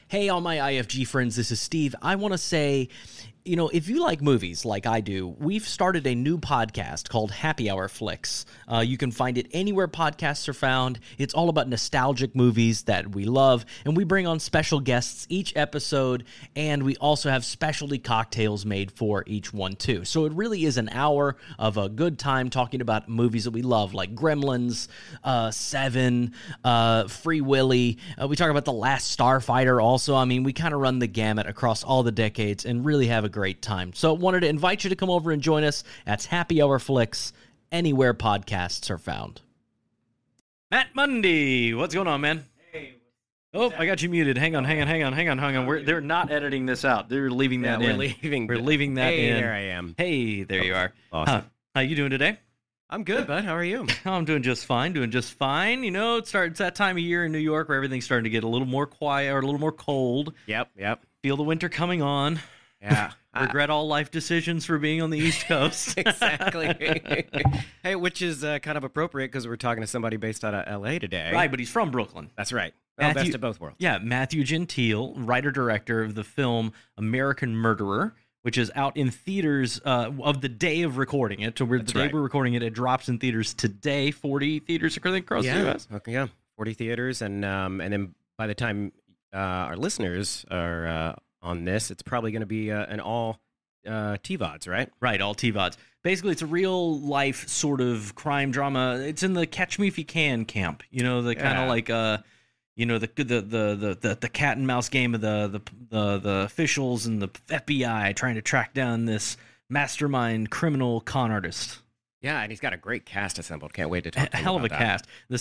Hey, all my IFG friends, this is Steve. I want to say, if you like movies like I do, we've started a new podcast called Happy Hour Flicks. You can find it anywhere podcasts are found. It's all about nostalgic movies that we love, and we bring on special guests each episode, and we also have specialty cocktails made for each one, too. So it really is an hour of a good time talking about movies that we love, like Gremlins, Seven, Free Willy. We talk about The Last Starfighter also. I mean, we kind of run the gamut across all the decades and really have a great time. So wanted to invite you to come over and join us at Happy Hour Flicks, anywhere podcasts are found. Matt Mundy, what's going on, man? Hey. Oh, I got you muted. Hang on. They're not editing this out. They're leaving that in. We're leaving that in. Hey, there I am. Hey, there you are. Awesome. How you doing today? I'm good, bud. How are you? I'm doing just fine. It's that time of year in New York where everything's starting to get a little more quiet or a little more cold. Yep. Feel the winter coming on. Yeah. Regret all life decisions for being on the East Coast. Exactly. Hey, which is kind of appropriate because we're talking to somebody based out of L.A. today. Right, but he's from Brooklyn. That's right. Well, best of both worlds. Yeah, Matthew Gentile, writer-director of the film American Murderer, which is out in theaters of the day of recording it. So the day we're recording it, it drops in theaters today. 40 theaters across the U.S. Okay, yeah, 40 theaters, and then by the time our listeners are on this, it's probably going to be an all TVODs, right? Right, all TVODs. Basically, it's a real life sort of crime drama. It's in the Catch Me If You Can camp. The kind of like the cat and mouse game of the officials and the FBI trying to track down this mastermind criminal con artist. Yeah, and he's got a great cast assembled. Can't wait to talk to him hell of a about cast. The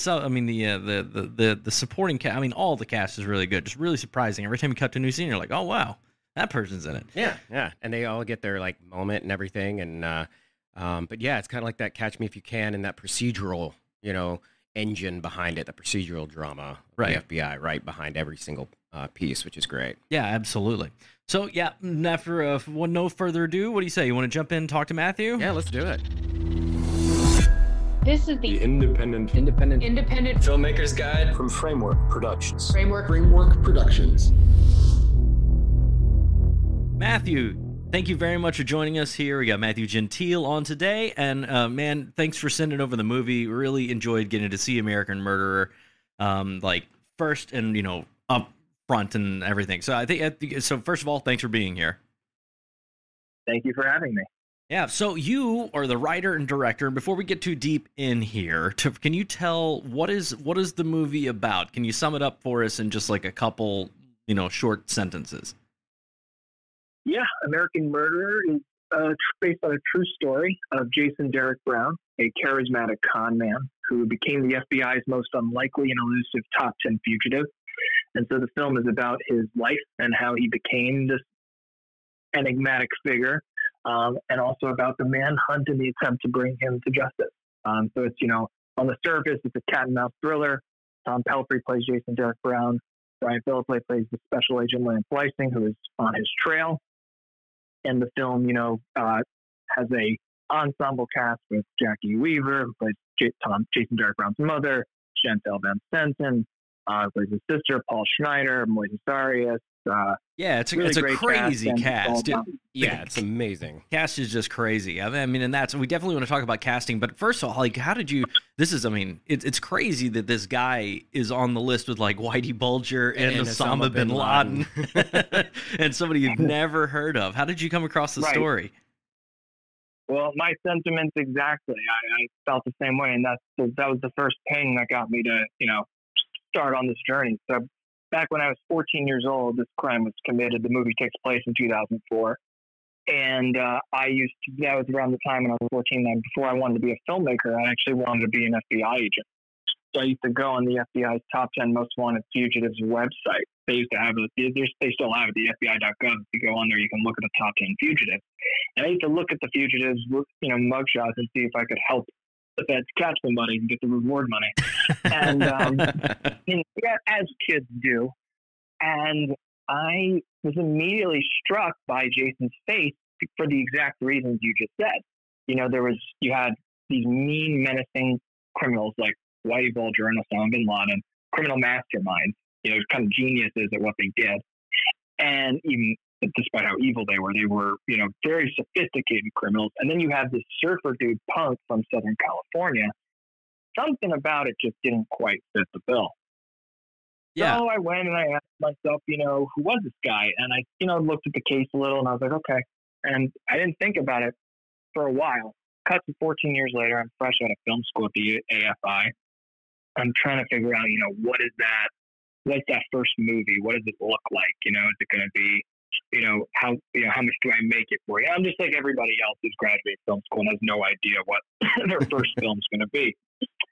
supporting cast. I mean, all the cast is really good. Just really surprising. Every time you cut to a new scene, you're like, oh wow, that person's in it. Yeah, and they all get their moment and everything. And but yeah, it's kind of like that Catch Me If You Can and that procedural, engine behind it, the procedural drama, right? The FBI right behind every single piece, which is great. Yeah, absolutely. So yeah, after no further ado, what do you say? You want to jump in and talk to Matthew? Yeah, let's do it. This is the Independent Filmmakers Guide from Framework Productions. Framework Productions. Matthew, thank you very much for joining us here. We got Matthew Gentile on today, and man, thanks for sending over the movie. Really enjoyed getting to see American Murderer, first and up front and everything. So I think first of all, thanks for being here. Thank you for having me. Yeah, so you are the writer and director. And before we get too deep in here, can you tell what is the movie about? Can you sum it up for us in just like a couple, short sentences? Yeah, American Murderer is based on a true story of Jason Derek Brown, a charismatic con man who became the FBI's most unlikely and elusive top 10 fugitive. And so the film is about his life and how he became this enigmatic figure. And also about the manhunt and the attempt to bring him to justice. So it's, on the surface, it's a cat and mouse thriller. Tom Pelphrey plays Jason Derek Brown. Brian Phillips plays the special agent Lance Lysing, who is on his trail. And the film, has a ensemble cast with Jackie Weaver, who plays Jason Derek Brown's mother, Chantel Van Stenton, plays his sister, Paul Schneider, Moises Arias. It's really a crazy cast. It's amazing. Cast is just crazy. I mean, and we definitely want to talk about casting. But first of all, how did you? It's crazy that this guy is on the list with Whitey Bulger and Osama bin Laden, and somebody you've never heard of. How did you come across the story? Well, my sentiments exactly. I felt the same way, and that was the first ping that got me to start on this journey. So back when I was 14 years old, this crime was committed. The movie takes place in 2004. And that was around the time when I was 14. And before I wanted to be a filmmaker, I actually wanted to be an FBI agent. So I used to go on the FBI's top 10 most wanted fugitives website. They used to have it. They still have it, the FBI.gov. If you go on there, you can look at the top 10 fugitives. And I used to look at the fugitives, mugshots, and see if I could help the feds catch somebody and get the reward money. And as kids do. And I was immediately struck by Jason's face for the exact reasons you just said. You had these mean, menacing criminals like Whitey Bulger and Osama bin Laden, criminal masterminds, kind of geniuses at what they did. And even despite how evil they were, you know, very sophisticated criminals. And then you have this surfer dude punk from Southern California. Something about it just didn't quite fit the bill. Yeah. So I went and I asked myself, you know, who was this guy? And I, you know, looked at the case a little and I was like, okay. And I didn't think about it for a while. Cut to 14 years later, I'm fresh out of film school at the AFI. I'm trying to figure out, you know, what is that? What's that first movie? What does it look like? You know, is it going to be, how much do I make it for you? I'm just like everybody else who's graduating film school and has no idea what their first film's going to be.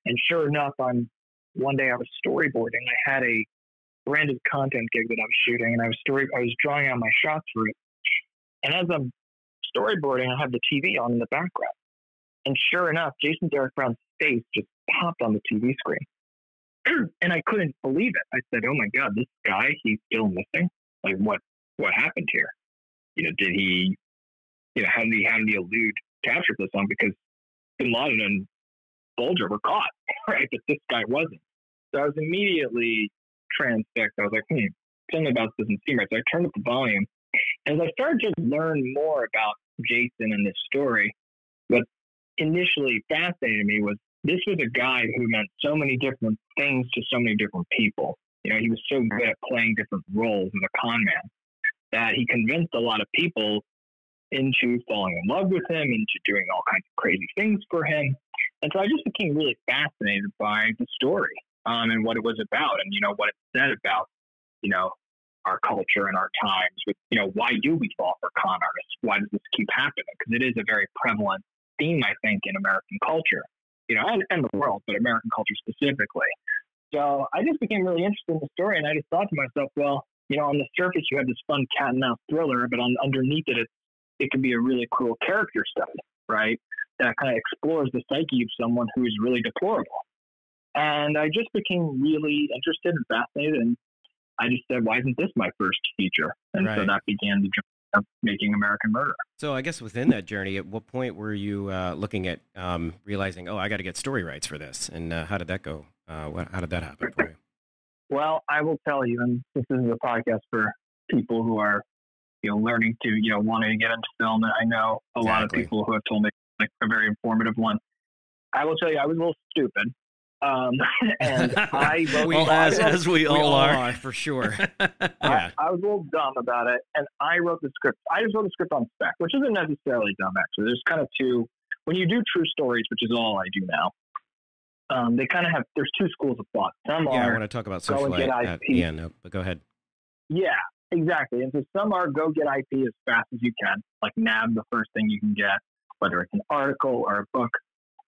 And sure enough, one day I was storyboarding. I had a branded content gig that I was shooting, and I was drawing out my shots for it. And as I'm storyboarding, I have the TV on in the background. And sure enough, Jason Derek Brown's face just popped on the TV screen. And I couldn't believe it. I said, oh my God, this guy, he's still missing? Like, what happened here? You know, did he, you know, how did he capture this on? Because Bin Laden and Bulger were caught, right? But this guy wasn't. So I was immediately transfixed. I was like, something about this doesn't seem right. So I turned up the volume. As I started to learn more about Jason and this story, what initially fascinated me was this was a guy who meant so many different things to so many different people. You know, he was so good at playing different roles as a con man that he convinced a lot of people into falling in love with him, into doing all kinds of crazy things for him. And so I just became really fascinated by the story and what it was about and, you know, what it said about, you know, our culture and our times with, you know, why do we fall for con artists? Why does this keep happening? Because it is a very prevalent theme, I think, in American culture, you know, and the world, but American culture specifically. So I just became really interested in the story, and I just thought to myself, well, you know, on the surface you have this fun cat and mouse thriller, but underneath it can be a really cool character study, right? That kind of explores the psyche of someone who is really deplorable. And I just became really interested and fascinated, and I just said, why isn't this my first feature? And so that began the journey of making American Murder. So I guess within that journey, at what point were you looking at realizing, I got to get story rights for this? And how did that go? How did that happen for you? Well, I will tell you, and this is a podcast for people who are, you know, learning to, you know, wanting to get into film. And I know a lot of people who have told me, like, a very informative one. I will tell you, I was a little stupid. And I wrote as we all are, for sure. I was a little dumb about it, and I wrote the script. I just wrote the script on spec, which isn't necessarily dumb, actually. There's kind of two, when you do true stories, which is all I do now, they kind of have, there's two schools of thought. Some are, I want to talk about social at the end, but go ahead. Yeah, exactly. And so some are go get IP as fast as you can, like nab the first thing you can get, whether it's an article or a book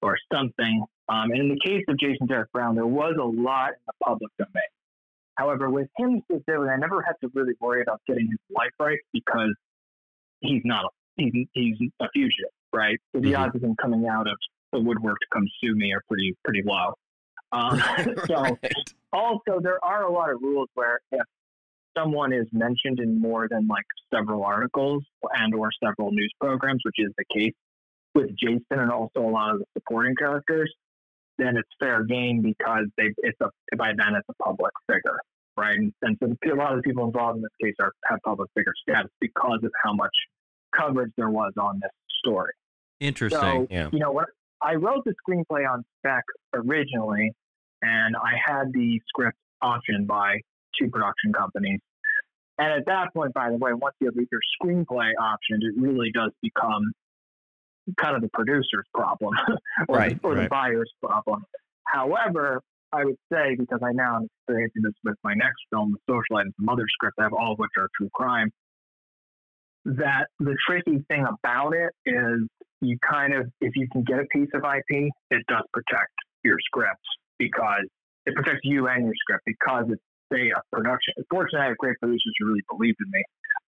or something. And in the case of Jason Derek Brown, there was a lot in the public domain. However, with him specifically, I never had to really worry about getting his life right because he's a fugitive, right? So the odds of him coming out of the woodwork to come sue me are pretty low. So also there are a lot of rules where if someone is mentioned in more than like several articles and or several news programs, which is the case with Jason and also a lot of the supporting characters, then it's fair game because by then it's a public figure, right? And so a lot of the people involved in this case have public figure status because of how much coverage there was on this story. Interesting. So, yeah. You know what? I wrote the screenplay on spec originally, and I had the script optioned by two production companies. And at that point, by the way, once you have your screenplay optioned, it really does become kind of the producer's problem or the buyer's problem. However, I would say, because I now am experiencing this with my next film, The Socialite, and some other scripts, I have all of which are true crime, that the tricky thing about it is you kind of, if you can get a piece of IP, it does protect your script because it protects you and your script because it's, say, a production. Fortunately, I have great producers who really believed in me.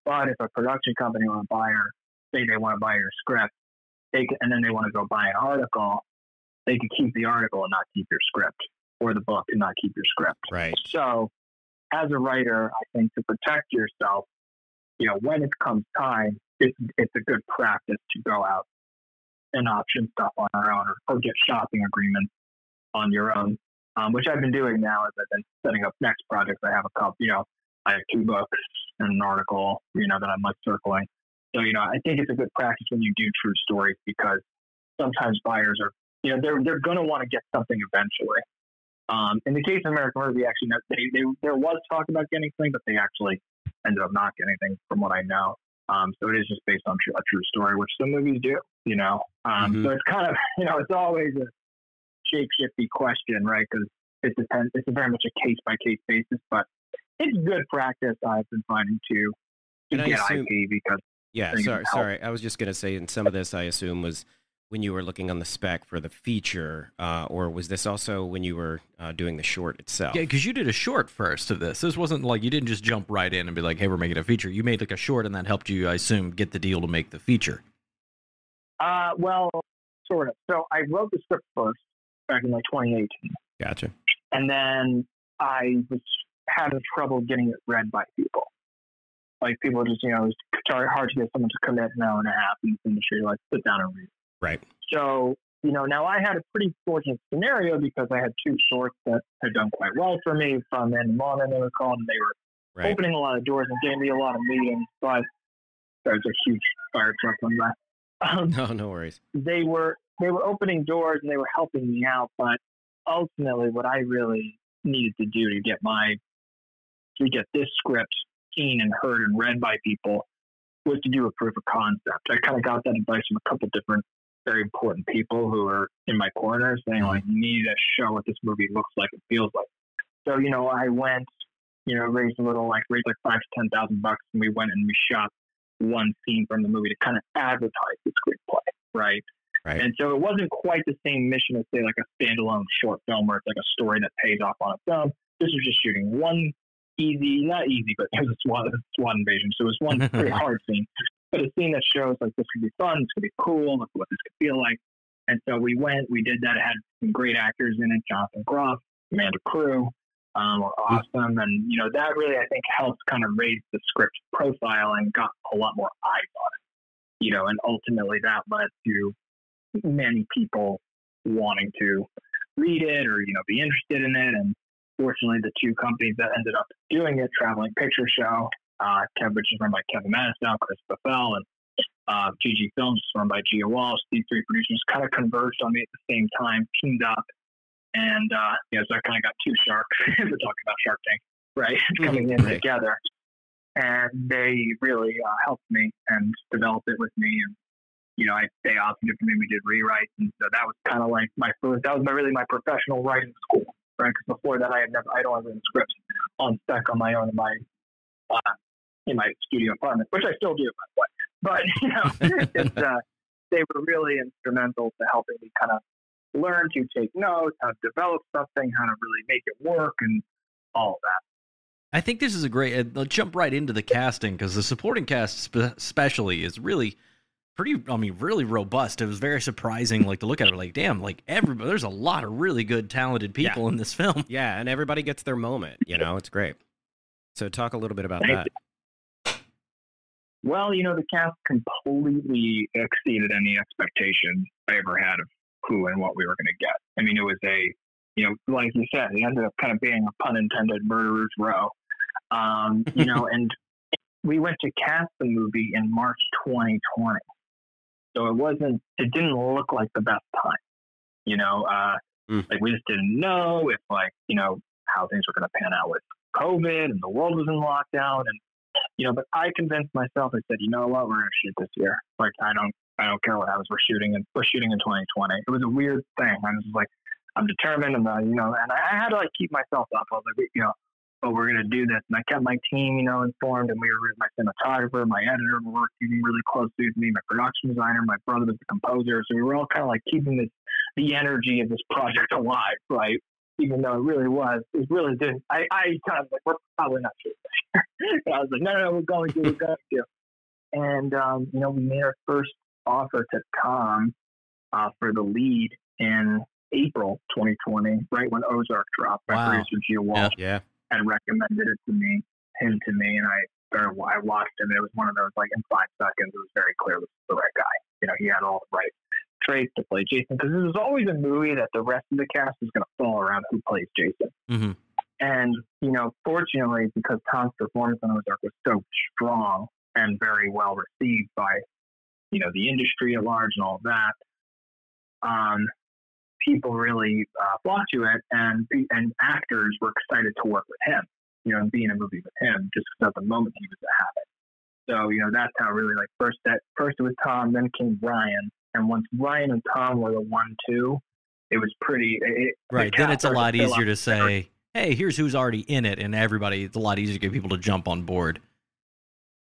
But if a production company or a buyer, say they want to buy your script, and then they want to go buy an article, they could keep the article and not keep your script, or the book and not keep your script. Right. So as a writer, I think to protect yourself, you know, when it comes time, it's a good practice to go out and option stuff on our own or get shopping agreements on your own, which I've been doing now as I've been setting up next projects. I have a couple, you know, I have 2 books in an article, that I'm like circling. So, I think it's a good practice when you do true stories, because sometimes buyers are, they're going to want to get something eventually. In the case of American Murder, actually, there was talk about getting something, but they actually ended up not getting anything from what I know. So it is just based on a true story, which some movies do, So it's kind of, it's always a shape-shifty question, right? Because it depends. It's very much a case-by-case basis, but it's good practice, I've been finding, to get IP, because... Yeah, sorry. I was just going to say, in some of this, I assume, was when you were looking on the spec for the feature, or was this also when you were doing the short itself? Yeah, because you did a short first of this. This wasn't like you didn't just jump right in and be like, hey, we're making a feature. You made like a short, and that helped you, I assume, get the deal to make the feature. Well, sort of. So I wrote the script first back in like 2018. Gotcha. And then I was having trouble getting it read by people. Like, people just, it's hard to get someone to commit an hour and a half in this industry to, like, sit down and read. Right. So, now I had a pretty fortunate scenario, because I had two shorts that had done quite well for me, From Men and Women, they were called, and they were opening a lot of doors and giving me a lot of meetings, but there's a huge fire truck on that. No worries. They were opening doors, and they were helping me out, but ultimately what I really needed to do to get this script seen and heard and read by people was to do a proof of concept. I kind of got that advice from a couple different very important people who are in my corner, saying, like, you need to show what this movie looks like and feels like. So, I went, raised like $5,000 to $10,000, and we went and we shot one scene from the movie to kind of advertise the screenplay, right? Right. And so it wasn't quite the same mission as, say, like a standalone short film where it's like a story that pays off on its own. This was just shooting one not easy, but it was SWAT invasion. So it was one pretty hard scene, but a scene that shows, like, this could be fun, this could be cool, look what this could feel like. And so we did that. It had some great actors in it. Jonathan Groff, Amanda Crew, were awesome. And, that really, I think, helped kind of raise the script profile and got a lot more eyes on it, and ultimately that led to many people wanting to read it or, be interested in it. And fortunately, the two companies that ended up doing it, Traveling Picture Show, which is run by Kevin Madison, Chris Buffel, and GG Films, run by Gia Walsh. These three producers kind of converged on me at the same time, teamed up, and so I kind of got two sharks. We're talking about Shark Tank, right? Coming in together, and they really helped me and developed it with me. And they opted it for me. We did rewrites, and so that was kind of like my professional writing school. Right, because before that, I'd only written scripts on spec on my own in my studio apartment, which I still do, by the way. But they were really instrumental to helping me kind of learn to take notes, how to develop something, how to really make it work, and all of that. I think this is a great. Let's jump right into the casting, because the supporting cast, especially, is really really robust. It was very surprising, like, to look at it, like, damn, like, everybody, there's a lot of really good, talented people in this film. Yeah, and everybody gets their moment, it's great. So talk a little bit about that. Well, the cast completely exceeded any expectation I ever had of who and what we were going to get. I mean, it was like you said, it ended up kind of being a pun intended murderer's row. And we went to cast the movie in March 2020. So it didn't look like the best time, like, we just didn't know if, like, how things were going to pan out with COVID, and the world was in lockdown. And, but I convinced myself, I said, you know what, we're going to shoot this year. Like, I don't care what happens. We're shooting in 2020. It was a weird thing. I was like, I'm determined, and, and I had to, like, keep myself up. I was like, but we're going to do this. And I kept my team, informed, and my cinematographer, my editor were working really closely with me, my production designer, my brother was the composer. So we were all kind of like keeping the energy of this project alive, right? Even though it really didn't. I kind of like, we're probably not shooting this year. But I was like, no, we're going to. And, we made our first offer to Tom for the lead in April 2020, right when Ozark dropped. My producer, Gia Walsh. Yeah. And recommended him to me, and I watched him. It was one of those, like, in 5 seconds, it was very clear this was the right guy. He had all the right traits to play Jason, because this was always a movie that the rest of the cast was going to fall around who plays Jason. Mm-hmm. And, you know, fortunately, because Tom's performance on Ozark was so strong and very well received by, you know, the industry at large and all of that, people really flocked to it, and actors were excited to work with him, you know, and be in a movie with him just because at the moment he was at it. So, you know, that's how really, like, first it was Tom, then came Ryan. And once Ryan and Tom were the 1-2, it was pretty... Right, then it's a lot easier to say, hey, here's who's already in it, and it's a lot easier to get people to jump on board.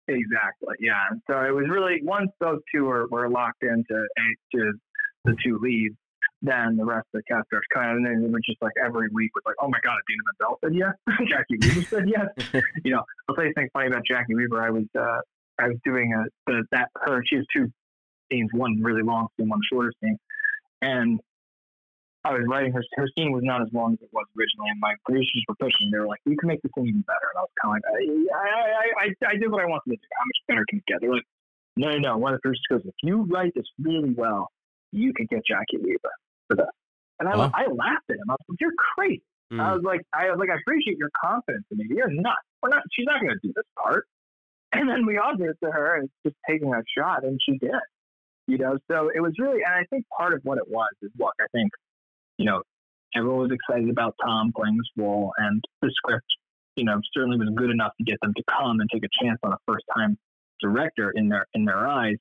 Exactly, yeah. So it was really, once those two were locked into the two leads, then the rest of the cast starts kind of, and then it was just like every week was like, oh my God, Idina Menzel said yes. Jackie Weaver said yes. You know, I'll tell you something funny about Jackie Weaver. I was doing she has two scenes, one really long scene, one shorter scene. And I was writing her scene was not as long as it was originally, and my producers were pushing. They were like, you can make the scene even better. And I was kind of like, I did what I wanted to do. How much better can it get? They're like, no. One of the producers goes, if you write this really well, you can get Jackie Weaver for that. And I laughed at him. I was like, you're crazy. I was like, I appreciate your confidence in me. You're nuts. She's not going to do this part. And then we offered it to her, and just taking a shot, and she did. You know, so it was really, and I think part of what it was is, look, I think, you know, everyone was excited about Tom playing this role, and the script, you know, certainly was good enough to get them to come and take a chance on a first-time director in their eyes.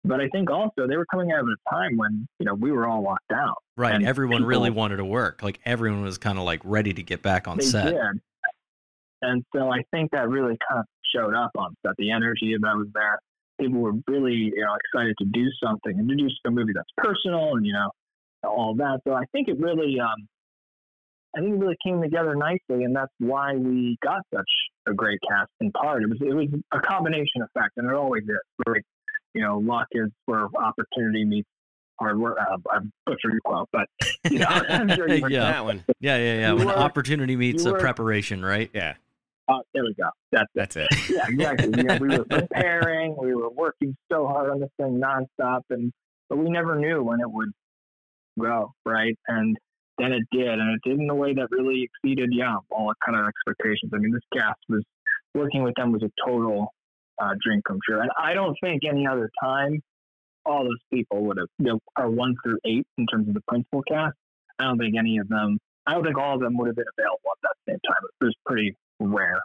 But I think also they were coming out of a time when, you know, we were all locked down. Right, and everyone really wanted to work. Like, everyone was kind of like ready to get back on set. Did. And so I think that really kind of showed up on set. The energy that was there. People were really, you know, excited to do something and to do a movie that's personal and, you know, all that. So I think it really, came together nicely, and that's why we got such a great cast. In part, it was a combination effect, and it always is. Like, you know, luck is where opportunity meets hard work. I butchered your quote, but you know, I'm sure you heard that one. Yeah. When opportunity meets preparation, right? Yeah. There we go. That's it. Yeah, exactly. You know, we were preparing, we were working so hard on this thing nonstop, but we never knew when it would go, right? And then it did, and it did in a way that really exceeded, all kind of expectations. I mean, this cast working with them was a total dream come true. And I don't think any other time all those people would have, you know, are 1 through 8 in terms of the principal cast. I don't think all of them would have been available at that same time. It was pretty rare,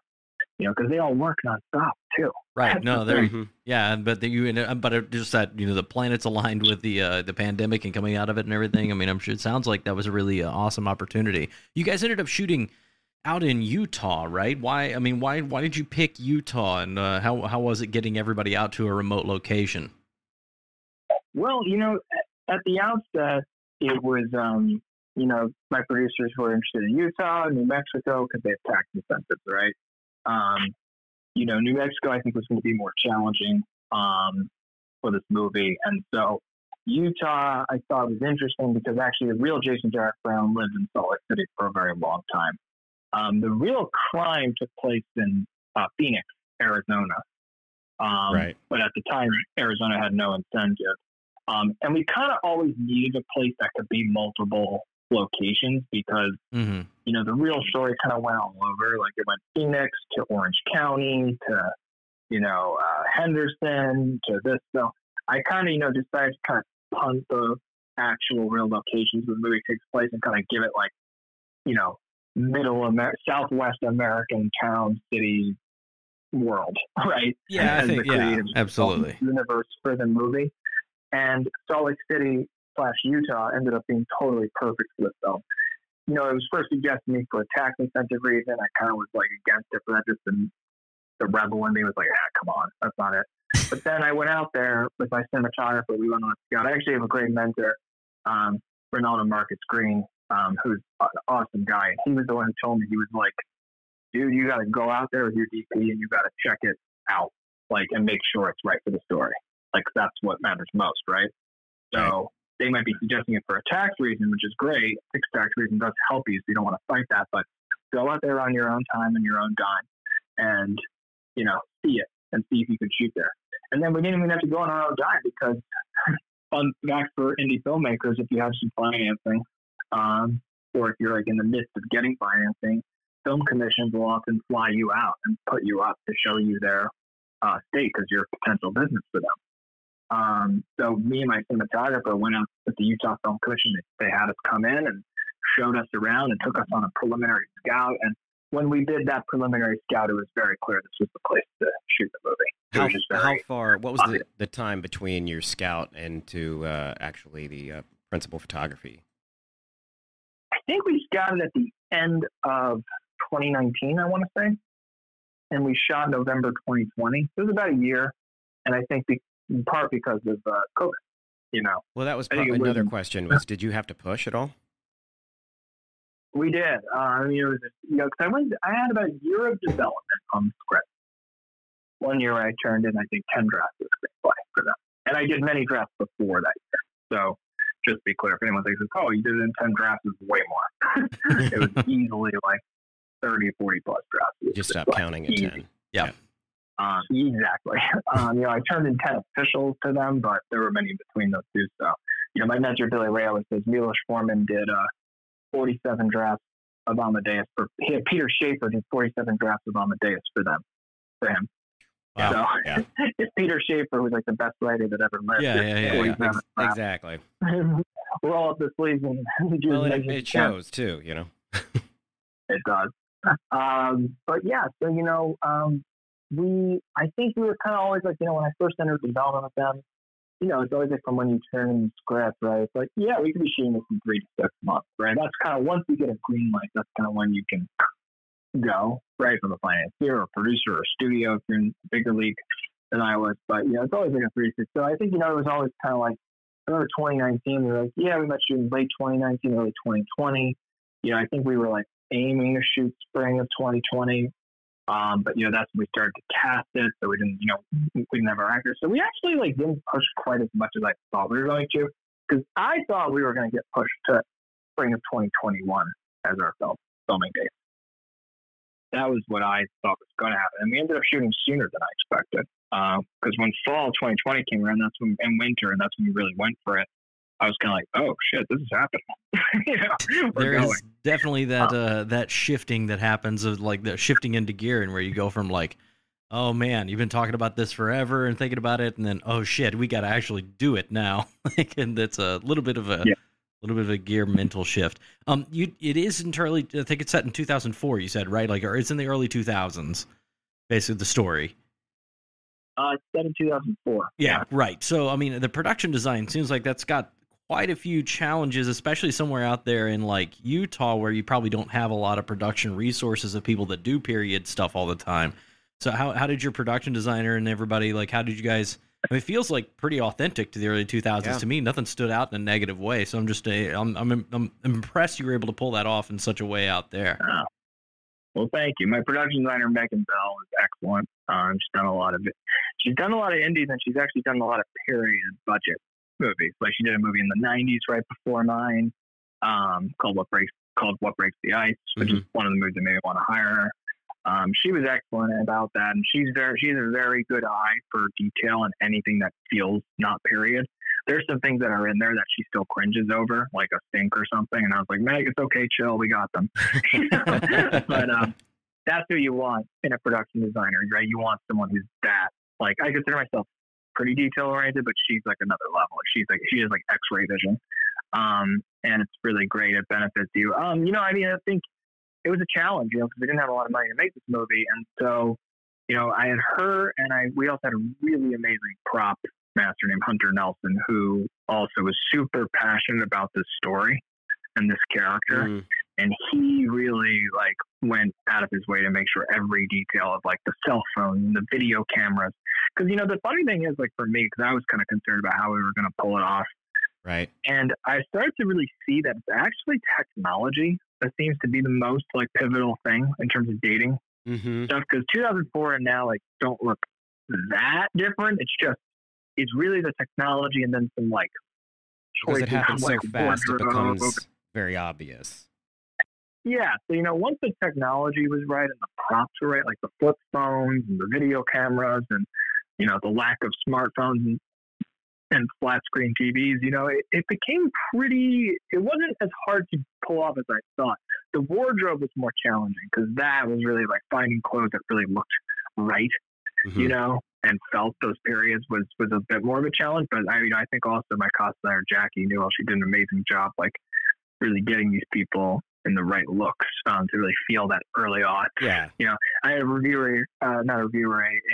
you know, because they all work nonstop too. Right. No, but it just that, you know, the planets aligned with the pandemic and coming out of it and everything. I mean, I'm sure it sounds like that was a really awesome opportunity. You guys ended up shooting out in Utah, right? Why did you pick Utah, and how was it getting everybody out to a remote location? Well, you know, at the outset, it was, you know, my producers were interested in Utah, New Mexico, because they have tax incentives, right? You know, New Mexico, I think, was going to be more challenging for this movie. And so Utah, I thought was interesting because actually the real Jason Jarrett Brown lived in Salt Lake City for a very long time. The real crime took place in Phoenix, Arizona. Right. But at the time, Arizona had no incentive. And we kind of always needed a place that could be multiple locations because, you know, the real story kind of went all over. Like, it went Phoenix to Orange County to, you know, Henderson to this. So I kind of, you know, decided to kind of punt the actual real locations where the movie takes place and kind of give it, like, you know, Southwest American town, city, world, right? Yeah, I think, absolutely. Universe for the movie. And Salt Lake City / Utah ended up being totally perfect for the film. You know, it was first suggested to me for a tax incentive reason. I kind of was like against it for that. Just the rebel in me was like, come on, that's not it. But then I went out there with my cinematographer. We went on a scout. I actually have a great mentor, Ronaldo Marcus Green, who's an awesome guy. He was the one who told me, he was like, dude, you got to go out there with your DP and you got to check it out, like, and make sure it's right for the story. Like, that's what matters most, right? So they might be suggesting it for a tax reason, which is great. Tax reason does help you, so you don't want to fight that. But go out there on your own time and your own dime and, you know, see it and see if you can shoot there. And then we didn't even have to go on our own dime because, fun fact for indie filmmakers, if you have some financing, or if you're like in the midst of getting financing, film commissions will often fly you out and put you up to show you their state because you're a potential business for them. So me and my cinematographer went out with the Utah Film Commission. They had us come in and showed us around and took us on a preliminary scout. And when we did that preliminary scout, it was very clear this was the place to shoot the movie. How far? What was the time between your scout and to actually the principal photography? I think we scouted at the end of 2019, I want to say, and we shot November 2020. It was about a year, and I think in part because of COVID. Well, that was another question. Was did you have to push at all? We did. It was because I had about a year of development on the script. 1 year I turned in, I think, 10 drafts of the screenplay for them, and I did many drafts before that year. So just to be clear, if anyone thinks, oh, you did it in 10 drafts, it's way more. It was easily like 30, 40 plus drafts. Just stop counting at 10. Yeah. Exactly. I turned in 10 officials to them, but there were many between those two. So, my mentor, Billy Ray, always says Milos Forman did 47 drafts of Amadeus. Peter Schaefer did 47 drafts of Amadeus for him. Wow. So, yeah. It's Peter Schaefer, who's like the best writer that ever lived. Yeah. Exactly. We're all up the sleeves. And it shows too, It does. But yeah, so, I think we were kind of always like, when I first entered development with them, it's always like from when you turn in the script, right? It's like, yeah, we could be shooting this in 3 to 6 months, right? That's kind of, once we get a green light, that's kind of when you can go, right? From a financier or a producer or a studio if you're in a bigger league than I was. But, it's always like a 3 to 6. So I think, it was always kind of like, I remember 2019, we were like, yeah, we might shoot in late 2019, early 2020. I think we were like aiming to shoot spring of 2020. But that's when we started to cast it, so we didn't have our actors. So we actually didn't push quite as much as I thought we were going to, because I thought we were going to get pushed to spring of 2021 as our filming date. That was what I thought was going to happen, and we ended up shooting sooner than I expected. Because when fall 2020 came around, and winter, and that's when we really went for it. I was kind of like, oh shit, this is happening. There is definitely that shifting that happens of like the shifting into gear, and where you go from like, oh man, you've been talking about this forever and thinking about it, and then oh shit, we got to actually do it now. And that's a little bit of a gear mental shift. It is entirely, I think it's set in 2004. You said, right? Or it's in the early 2000s. Basically, the story. It's set in 2004. Yeah, right. So the production design seems like that's got quite a few challenges, especially somewhere out there in Utah, where you probably don't have a lot of production resources of people that do period stuff all the time. So how did your production designer and everybody, how did you guys, it feels like pretty authentic to the early 2000s to me. Nothing stood out in a negative way. So I'm just, I'm impressed you were able to pull that off in such a way out there. Well, thank you. My production designer, Megan Bell, is excellent. She's done a lot of it. She's done a lot of indies, and she's actually done a lot of period budget movies. She did a movie in the 90s right before mine, called What Breaks the Ice, which is one of the movies that made me want to hire her. She was excellent about that, and she has a very good eye for detail and anything that feels not period. There's some things that are in there that she still cringes over, like a sink or something, and I was like, Meg, it's okay, chill, we got them. But that's who you want in a production designer, right? You want someone who's that, I consider myself pretty detail oriented, but she's another level. She has X-ray vision, and it's really great. It benefits you. I think it was a challenge, because we didn't have a lot of money to make this movie, and so I had her, and we also had a really amazing prop master named Hunter Nelson, who also was super passionate about this story and this character, and he really went out of his way to make sure every detail of the cell phone, the video cameras. Because, the funny thing is, for me, because I was kind of concerned about how we were going to pull it off. Right. And I started to really see that it's actually technology that seems to be the most, pivotal thing in terms of dating stuff. Because 2004 and now, don't look that different. It's really the technology and then some, because it happens so fast, it becomes very obvious. Yeah, so once the technology was right and the props were right, the flip phones and the video cameras and the lack of smartphones and flat screen TVs, it became pretty. It wasn't as hard to pull off as I thought. the wardrobe was more challenging because that was really like finding clothes that really looked right, you know, and felt those periods was a bit more of a challenge. But I think also my costumer Jackie Newell, she did an amazing job, like really getting these people in the right looks to really feel that early on. Yeah. You know, I had a reviewer, an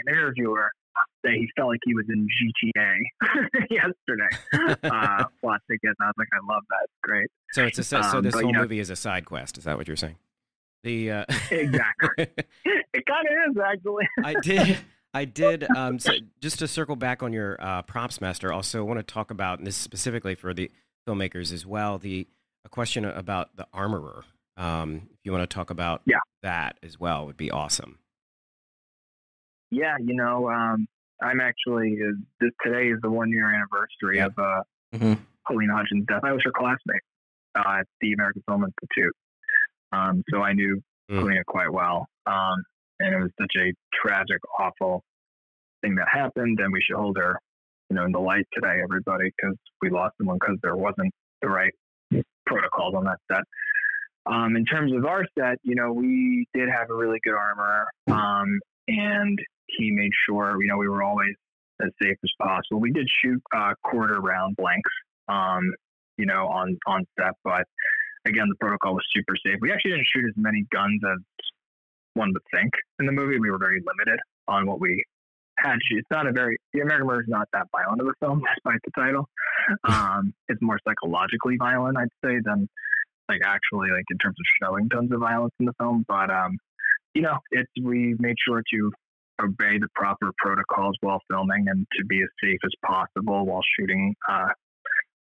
interviewer say he felt like he was in GTA yesterday watching it. And I was like, I love that. It's great. So it's so this whole movie is a side quest. Is that what you're saying? Exactly. It kind of is, actually. I did. So just to circle back on your props master, also want to talk about, and this specifically for the filmmakers as well, a question about the armorer. If you want to talk about that as well, would be awesome. Yeah, you know, I'm actually today is the 1-year anniversary of Helene Hudgens' death. I was her classmate at the American Film Institute, so I knew Helena quite well. And it was such a tragic, awful thing that happened, and we should hold her, you know, in the light today, everybody, because we lost someone because there wasn't the right protocols on that set. In terms of our set, you know, we did have a really good armorer, and he made sure, you know, we were always as safe as possible. We did shoot quarter round blanks, you know, on set, but again, the protocol was super safe. We actually didn't shoot as many guns as one would think in the movie. We were very limited on what we had to shoot. The American Murder is not that violent of a film, despite the title. It's more psychologically violent, I'd say, than like actually like in terms of showing tons of violence in the film. But you know, we made sure to obey the proper protocols while filming and to be as safe as possible while shooting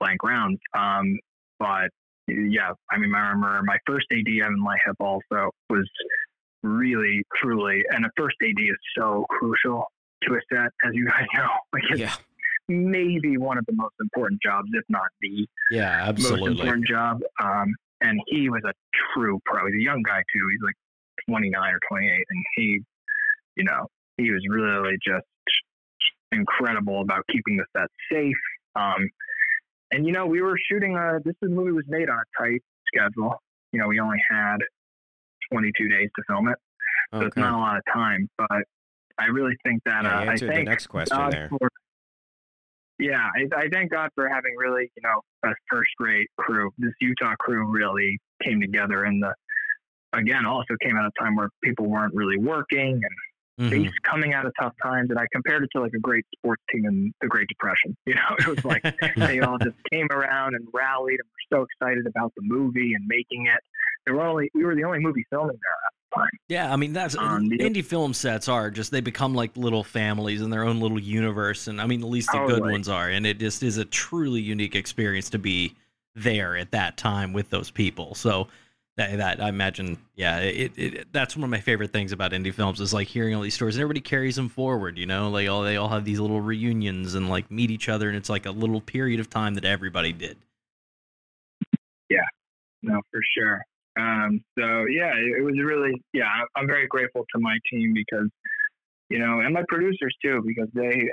blank rounds. But yeah, I mean, I remember my first AD, Evan Lyhip, also was really, truly, and a first AD is so crucial to a set, as you guys know. Like, it's maybe one of the most important jobs, if not the most important job. And he was a true pro. He's a young guy too. He's like 29 or 28, and he, you know, he was really just incredible about keeping the set safe. And you know, we were shooting this movie was made on a tight schedule. You know, we only had 22 days to film it, so it's not a lot of time. But I really think that I think the next question there. I thank God for having really, you know, a first-rate crew. This Utah crew really came together, and again also came at a time where people weren't really working and coming out of tough times. And I compared it to like a great sports team in the Great Depression. You know, it was like they all just came around and rallied and were so excited about the movie and making it. We were the only movie filming there at the time. Yeah, I mean, that's indie film sets are just, they become like little families in their own little universe. And I mean, at least the good ones are. And it just is a truly unique experience to be there at that time with those people. So that I imagine, that's one of my favorite things about indie films is like hearing all these stories, and everybody carries them forward, you know, like they all have these little reunions and like meet each other, and it's like a little period of time that everybody did. Yeah, no, for sure. So yeah, it was really, I'm very grateful to my team because, you know, and my producers too, because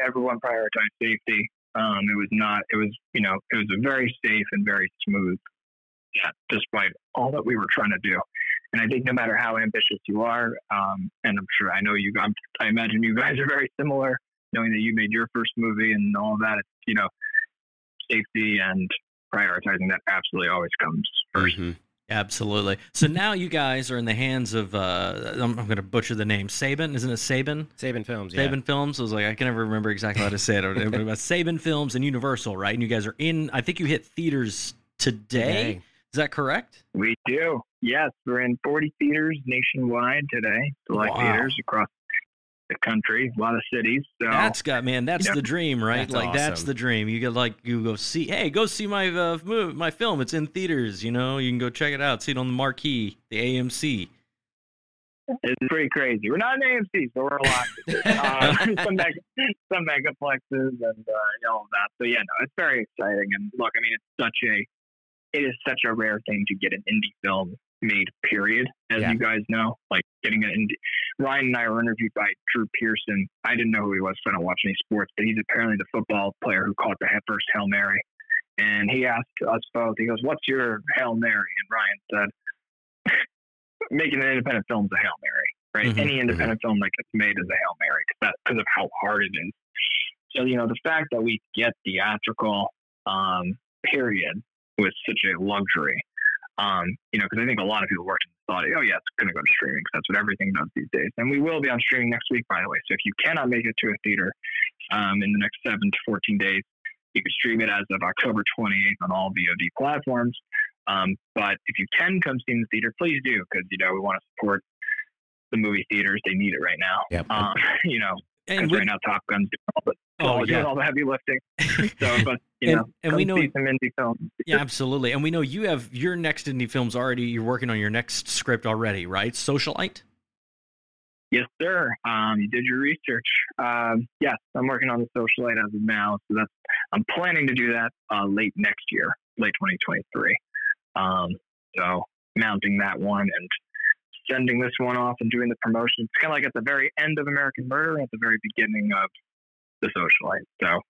everyone prioritized safety. It was a very safe and very smooth, despite all that we were trying to do. And I think no matter how ambitious you are, and I imagine you guys are very similar, knowing that you made your first movie and all of that, it's, you know, safety and prioritizing that absolutely always comes first. Mm-hmm. Absolutely. So now you guys are in the hands of, I'm going to butcher the name, Saban, isn't it Saban? Saban Films, Saban Films. I was like, I can never remember exactly how to say it. About Saban Films and Universal, right? And you guys are I think you hit theaters today. Is that correct? We do. Yes, we're in 40 theaters nationwide today. Select theaters across the country, a lot of cities. So that's the dream, right? That's like awesome. That's the dream. You go see my film. It's in theaters. You know, you can go check it out. See it on the marquee, the AMC. It's pretty crazy. We're not an AMC, so we're a lot. Some megaplexes and all of that. So yeah, no, it's very exciting. And look, I mean, it is such a rare thing to get an indie film made, period, as you guys know. Like getting Ryan and I were interviewed by Drew Pearson. I didn't know who he was, so I don't watch any sports, but he's apparently the football player who caught the first Hail Mary. And he asked us both, he goes, "What's your Hail Mary?" And Ryan said, making an independent film is a Hail Mary, right? Mm-hmm. Any independent film that gets made is a Hail Mary because of how hard it is. So, the fact that we get theatrical, period, was such a luxury. Because I think a lot of people worked and thought, oh yeah, it's going to go to streaming because that's what everything does these days. And we will be on streaming next week, by the way. So if you cannot make it to a theater in the next 7 to 14 days, you can stream it as of October 28th on all VOD platforms. But if you can come see in the theater, please do, because we want to support the movie theaters. They need it right now. Yep. Because right now Top Gun's doing all the heavy lifting. So, but and we know see some indie films. Yeah, absolutely. And we know you have your next indie films already. You're working on your next script already, right? Socialite. Yes, sir. You did your research. Yes, I'm working on the Socialite as of now. So I'm planning to do that late next year, late 2023. So mounting that one and sending this one off and doing the promotion. It's kind of like at the very end of American Murder and at the very beginning of the Socialite. So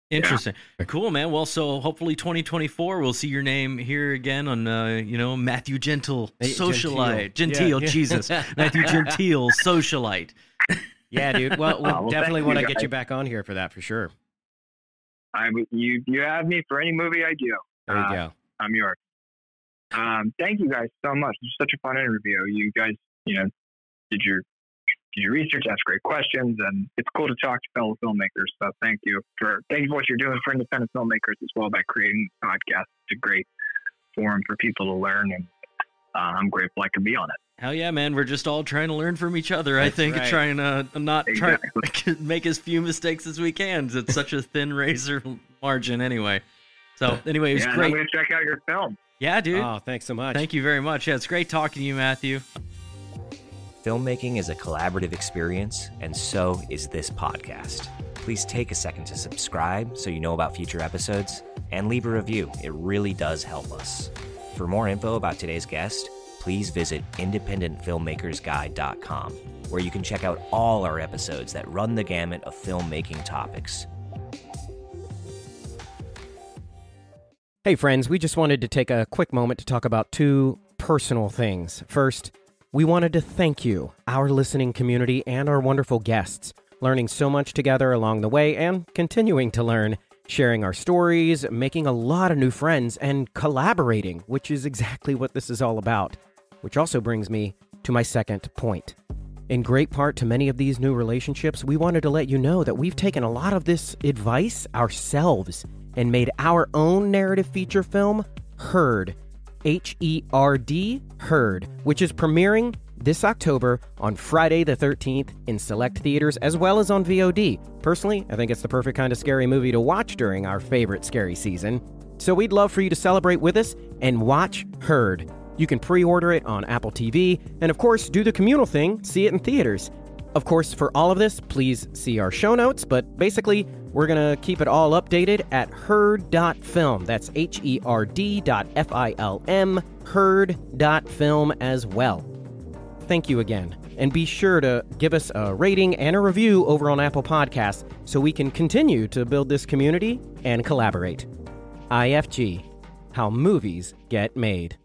interesting. Yeah. Cool, man. Well, so hopefully 2024 we'll see your name here again on Matthew Gentile, Socialite. Gentile, yeah. Jesus. Matthew Gentile, Socialite. Yeah, dude. Well, we'll definitely want to get you back on here for that for sure. You have me for any movie I do. There you go. I'm yours. Thank you guys so much. It's such a fun interview. You guys, did your research, asked great questions, and it's cool to talk to fellow filmmakers. So thank you for what you're doing for independent filmmakers as well by creating this podcast. It's a great forum for people to learn, and I'm grateful I could be on it. Hell yeah, man. We're just all trying to learn from each other. That's I think right. Trying to try to make as few mistakes as we can. It's such a thin razor margin anyway. So anyway, it was great. I'm going to check out your film. Yeah, dude. Oh, thanks so much. Thank you very much. Yeah, it's great talking to you, Matthew. Filmmaking is a collaborative experience, and so is this podcast. Please take a second to subscribe so you know about future episodes, and leave a review. It really does help us. For more info about today's guest, please visit independentfilmmakersguide.com, where you can check out all our episodes that run the gamut of filmmaking topics. Hey friends, we just wanted to take a quick moment to talk about two personal things. First, we wanted to thank you, our listening community, and our wonderful guests, learning so much together along the way and continuing to learn, sharing our stories, making a lot of new friends, and collaborating, which is exactly what this is all about. Which also brings me to my second point. In great part to many of these new relationships, we wanted to let you know that we've taken a lot of this advice ourselves and made our own narrative feature film, Herd, H-E-R-D, Herd, which is premiering this October on Friday the 13th in select theaters as well as on VOD. Personally, I think it's the perfect kind of scary movie to watch during our favorite scary season. So we'd love for you to celebrate with us and watch Herd. You can pre-order it on Apple TV, and of course, do the communal thing, see it in theaters. Of course, for all of this, please see our show notes, but basically, we're going to keep it all updated at herd.film. That's HERD.FILM, herd.film as well. Thank you again, and be sure to give us a rating and a review over on Apple Podcasts so we can continue to build this community and collaborate. IFG, how movies get made.